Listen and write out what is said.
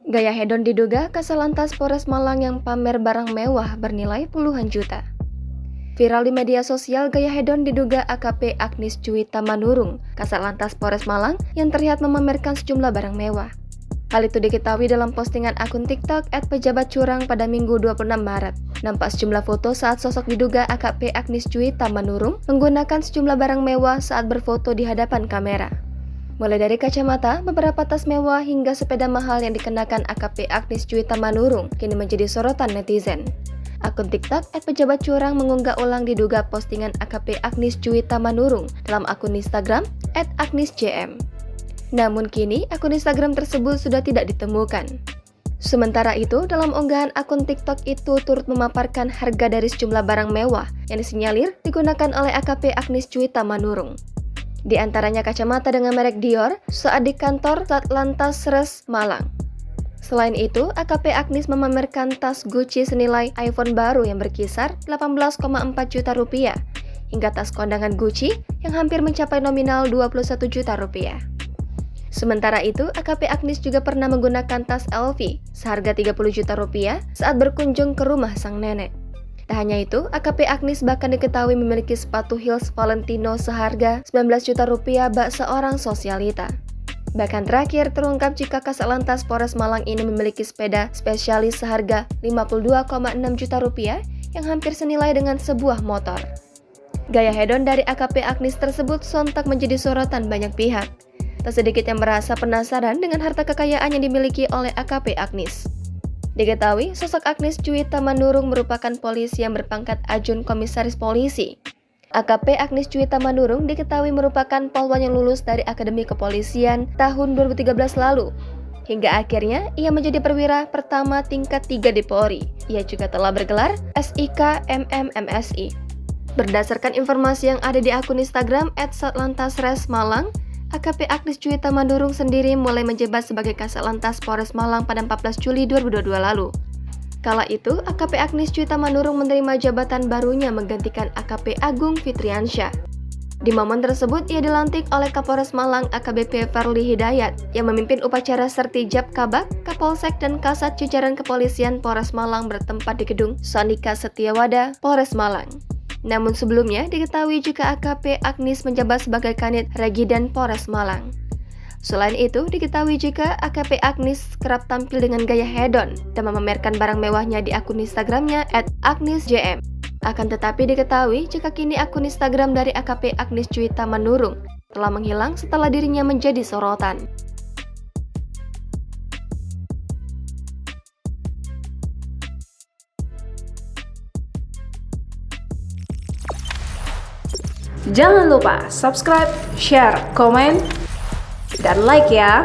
Gaya hedon diduga Kasatlantas Polres Malang yang pamer barang mewah bernilai puluhan juta. Viral di media sosial, gaya hedon diduga AKP Agnis Juwita Manurung, Kasatlantas Polres Malang yang terlihat memamerkan sejumlah barang mewah. Hal itu diketahui dalam postingan akun TikTok @pejabatcurang pada Minggu 26 Maret. Nampak sejumlah foto saat sosok diduga AKP Agnis Juwita Manurung menggunakan sejumlah barang mewah saat berfoto di hadapan kamera. Mulai dari kacamata, beberapa tas mewah hingga sepeda mahal yang dikenakan AKP Agnis Juwita Manurung kini menjadi sorotan netizen. Akun TikTok @pejabatcurang mengunggah ulang diduga postingan AKP Agnis Juwita Manurung dalam akun Instagram @agnisjm. Namun kini akun Instagram tersebut sudah tidak ditemukan. Sementara itu, dalam unggahan akun TikTok itu turut memaparkan harga dari sejumlah barang mewah yang disinyalir digunakan oleh AKP Agnis Juwita Manurung. Di antaranya kacamata dengan merek Dior saat di kantor Satlantas Res Malang. Selain itu, AKP Agnis memamerkan tas Gucci senilai iPhone baru yang berkisar 18,4 juta rupiah, hingga tas kondangan Gucci yang hampir mencapai nominal 21 juta rupiah. Sementara itu, AKP Agnis juga pernah menggunakan tas LV seharga 30 juta rupiah saat berkunjung ke rumah sang nenek. Tak hanya itu, AKP Agnis bahkan diketahui memiliki sepatu heels Valentino seharga 19 juta rupiah bak seorang sosialita. Bahkan terakhir terungkap jika Kasatlantas Polres Malang ini memiliki sepeda spesialis seharga 52,6 juta rupiah yang hampir senilai dengan sebuah motor. Gaya hedon dari AKP Agnis tersebut sontak menjadi sorotan banyak pihak. Tak sedikit yang merasa penasaran dengan harta kekayaan yang dimiliki oleh AKP Agnis. Diketahui, sosok Agnis Juwita Manurung merupakan polisi yang berpangkat Ajun Komisaris Polisi. AKP Agnis Juwita Manurung diketahui merupakan polwan yang lulus dari Akademi Kepolisian tahun 2013 lalu. Hingga akhirnya, ia menjadi perwira pertama tingkat 3 di Polri. Ia juga telah bergelar SIK MMMSI. Berdasarkan informasi yang ada di akun Instagram @satlantasresmalang, AKP Agnis Juwita Manurung sendiri mulai menjabat sebagai Kasatlantas Polres Malang pada 14 Juli 2022 lalu. Kala itu, AKP Agnis Juwita Manurung menerima jabatan barunya menggantikan AKP Agung Fitriansyah. Di momen tersebut, ia dilantik oleh Kapolres Malang AKBP Farli Hidayat yang memimpin upacara sertijab Kabak, Kapolsek dan Kasat jajaran Kepolisian Polres Malang bertempat di gedung Sonika Setiawada, Polres Malang. Namun sebelumnya diketahui jika AKP Agnis menjabat sebagai Kanit Regidan Polres Malang. Selain itu, diketahui jika AKP Agnis kerap tampil dengan gaya hedon dan memamerkan barang mewahnya di akun Instagramnya @agnisjm. Akan tetapi diketahui jika kini akun Instagram dari AKP Agnis Juwita Manurung telah menghilang setelah dirinya menjadi sorotan. Jangan lupa subscribe, share, komen, dan like ya!